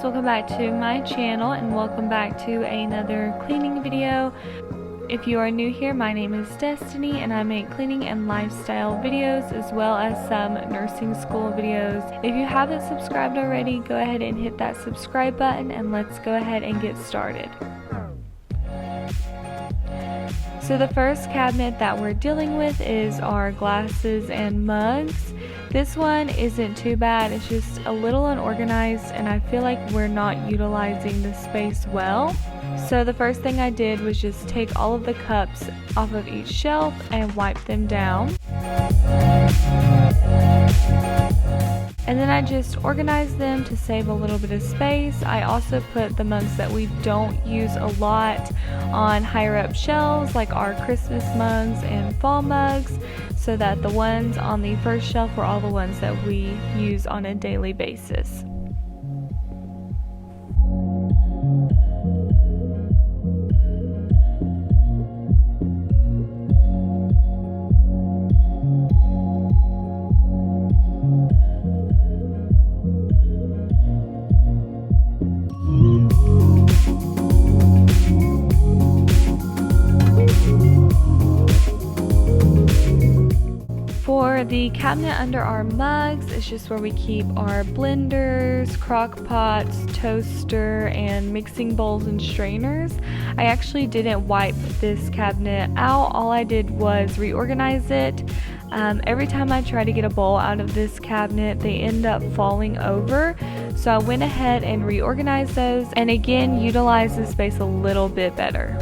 welcome back to my channel and welcome back to another cleaning video. If you are new here, my name is Destiny and I make cleaning and lifestyle videos as well as some nursing school videos. If you haven't subscribed already, go ahead and hit that subscribe button and let's go ahead and get started. So the first cabinet that we're dealing with is our glasses and mugs. This one isn't too bad, it's just a little unorganized and I feel like we're not utilizing the space well. So the first thing I did was just take all of the cups off of each shelf and wipe them down. And then I just organized them to save a little bit of space. I also put the mugs that we don't use a lot on higher up shelves, like our Christmas mugs and fall mugs, so that the ones on the first shelf were all the ones that we use on a daily basis. For the cabinet under our mugs, it's just where we keep our blenders, crock pots, toaster, and mixing bowls and strainers. I actually didn't wipe this cabinet out. All I did was reorganize it. Every time I try to get a bowl out of this cabinet, they end up falling over. So I went ahead and reorganized those and again utilized the space a little bit better.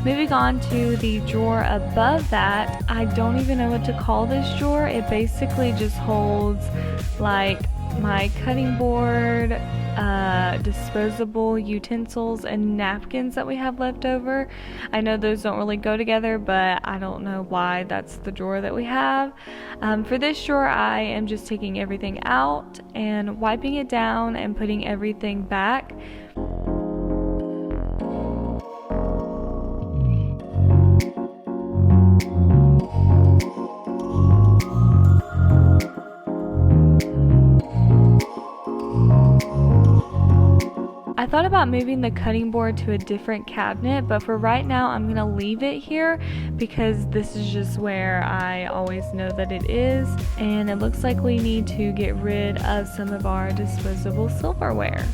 Moving on to the drawer above that, I don't even know what to call this drawer. It basically just holds like my cutting board, disposable utensils, and napkins that we have left over. I know those don't really go together, but I don't know why that's the drawer that we have. For this drawer, I am just taking everything out and wiping it down and putting everything back. I thought about moving the cutting board to a different cabinet, but for right now I'm going to leave it here because this is just where I always know that it is, and it looks like we need to get rid of some of our disposable silverware.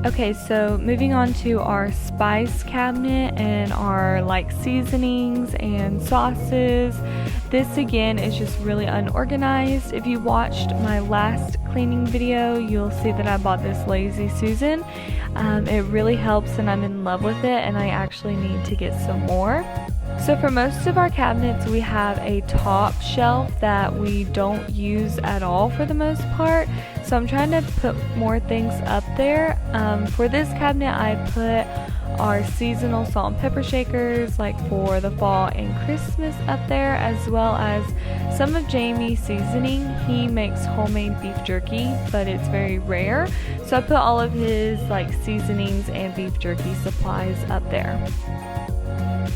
Okay, so moving on to our spice cabinet and our like seasonings and sauces. This again is just really unorganized. If you watched my last cleaning video, you'll see that I bought this Lazy Susan. It really helps and I'm in love with it, and I actually need to get some more. So for most of our cabinets, we have a top shelf that we don't use at all for the most part. So I'm trying to put more things up there. For this cabinet, I put our seasonal salt and pepper shakers, like for the fall and Christmas, up there, as well as some of Jamie's seasoning. He makes homemade beef jerky, but it's very rare. So I put all of his like seasonings and beef jerky supplies up there.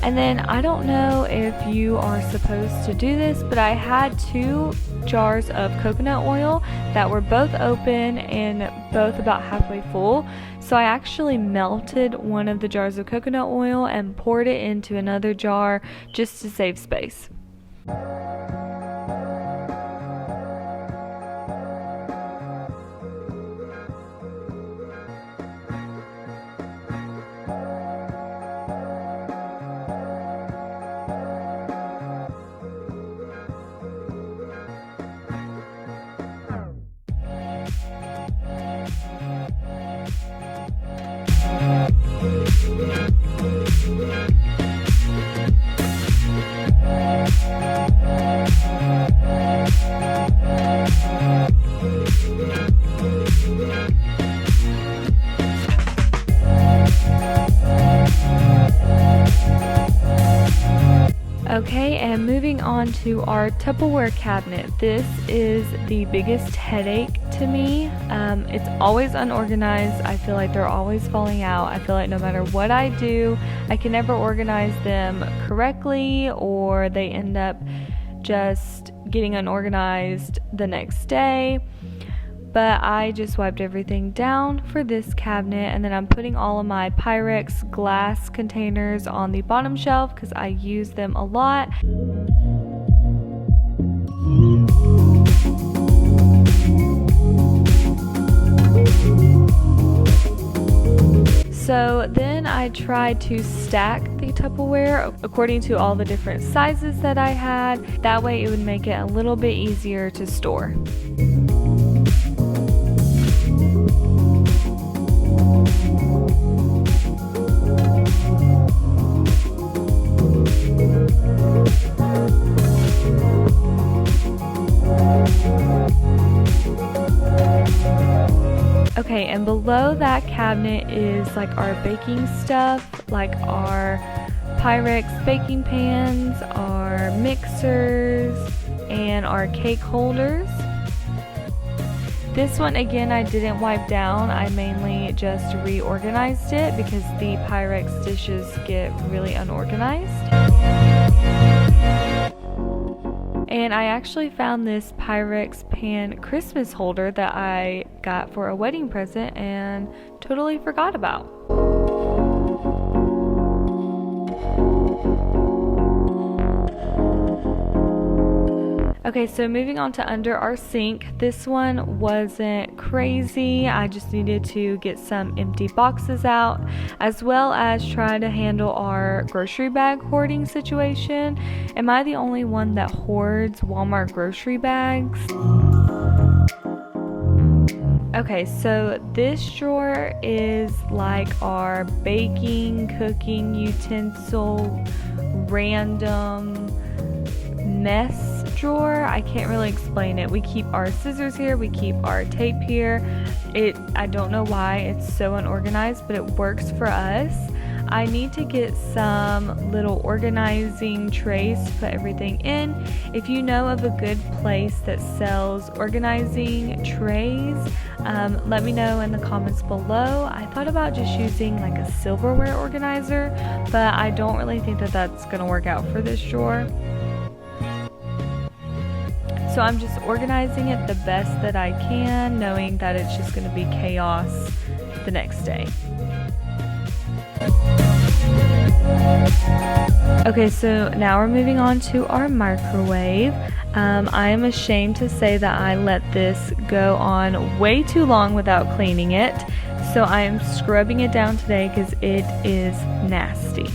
And then I don't know if you are supposed to do this, but I had 2 jars of coconut oil that were both open and both about halfway full. So I actually melted one of the jars of coconut oil and poured it into another jar just to save space. on to our Tupperware cabinet. This is the biggest headache to me. It's always unorganized. I feel like they're always falling out. I feel like no matter what I do, I can never organize them correctly, or they end up just getting unorganized the next day. But I just wiped everything down for this cabinet, and then I'm putting all of my Pyrex glass containers on the bottom shelf because I use them a lot. So then I tried to stack the Tupperware according to all the different sizes that I had. That way it would make it a little bit easier to store. Okay, and below that cabinet is like our baking stuff, like our Pyrex baking pans, our mixers, and our cake holders. This one, again, I didn't wipe down. I mainly just reorganized it because the Pyrex dishes get really unorganized. And I actually found this Pyrex pan Christmas holder that I got for a wedding present and totally forgot about. Okay, so moving on to under our sink. This one wasn't crazy. I just needed to get some empty boxes out, as well as try to handle our grocery bag hoarding situation. Am I the only one that hoards Walmart grocery bags? Okay, so this drawer is like our baking, cooking utensil, random mess drawer. I can't really explain it. We keep our scissors here, we keep our tape here. I don't know why it's so unorganized, but it works for us. I need to get some little organizing trays to put everything in. If you know of a good place that sells organizing trays, let me know in the comments below. I thought about just using like a silverware organizer, but I don't really think that that's gonna work out for this drawer. So I'm just organizing it the best that I can, knowing that it's just going to be chaos the next day. Okay, so now we're moving on to our microwave. I am ashamed to say that I let this go on way too long without cleaning it. So I am scrubbing it down today because it is nasty.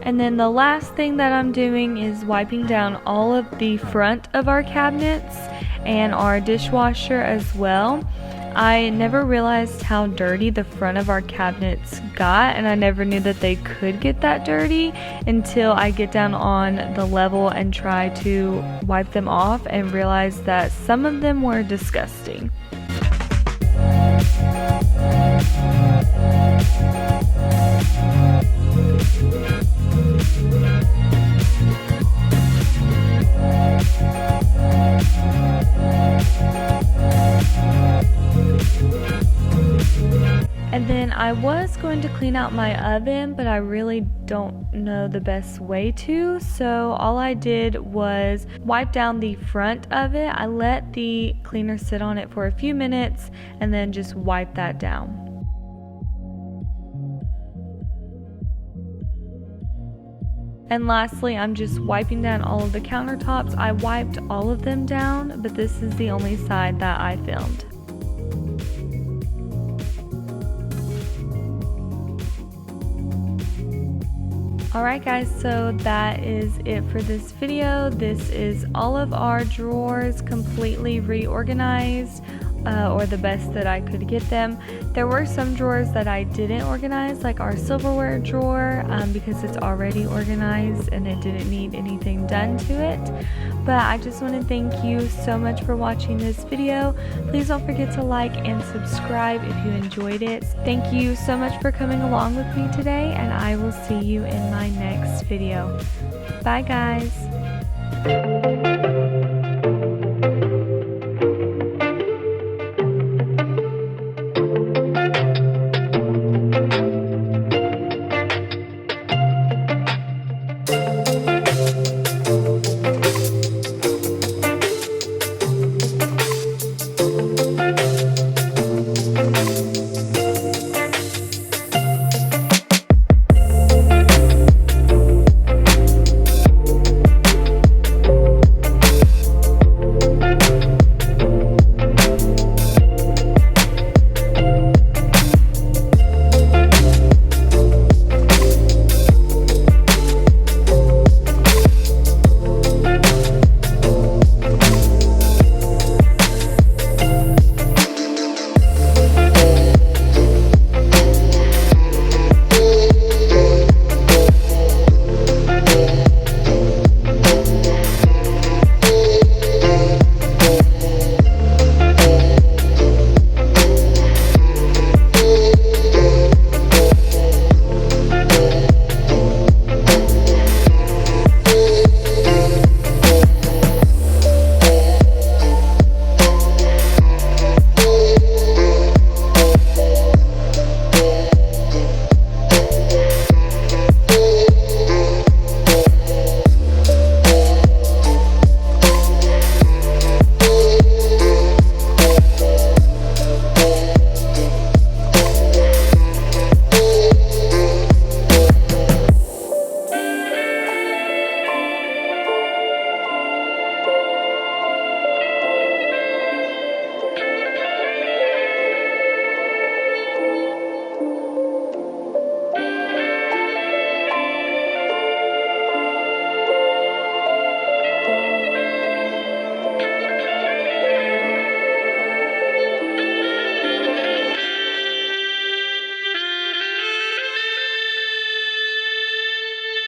And then the last thing that I'm doing is wiping down all of the front of our cabinets and our dishwasher as well. I never realized how dirty the front of our cabinets got, and I never knew that they could get that dirty until I get down on the level and try to wipe them off and realize that some of them were disgusting. And then I was going to clean out my oven, but I really don't know the best way to. So all I did was wipe down the front of it. I let the cleaner sit on it for a few minutes and then just wipe that down. And lastly, I'm just wiping down all of the countertops. I wiped all of them down, but this is the only side that I filmed. Alright guys, so that is it for this video. This is all of our drawers completely reorganized, or the best that I could get them. There were some drawers that I didn't organize, like our silverware drawer, because it's already organized and it didn't need anything done to it. But I just want to thank you so much for watching this video. Please don't forget to like and subscribe if you enjoyed it. Thank you so much for coming along with me today, and I will see you in my next video. Bye guys!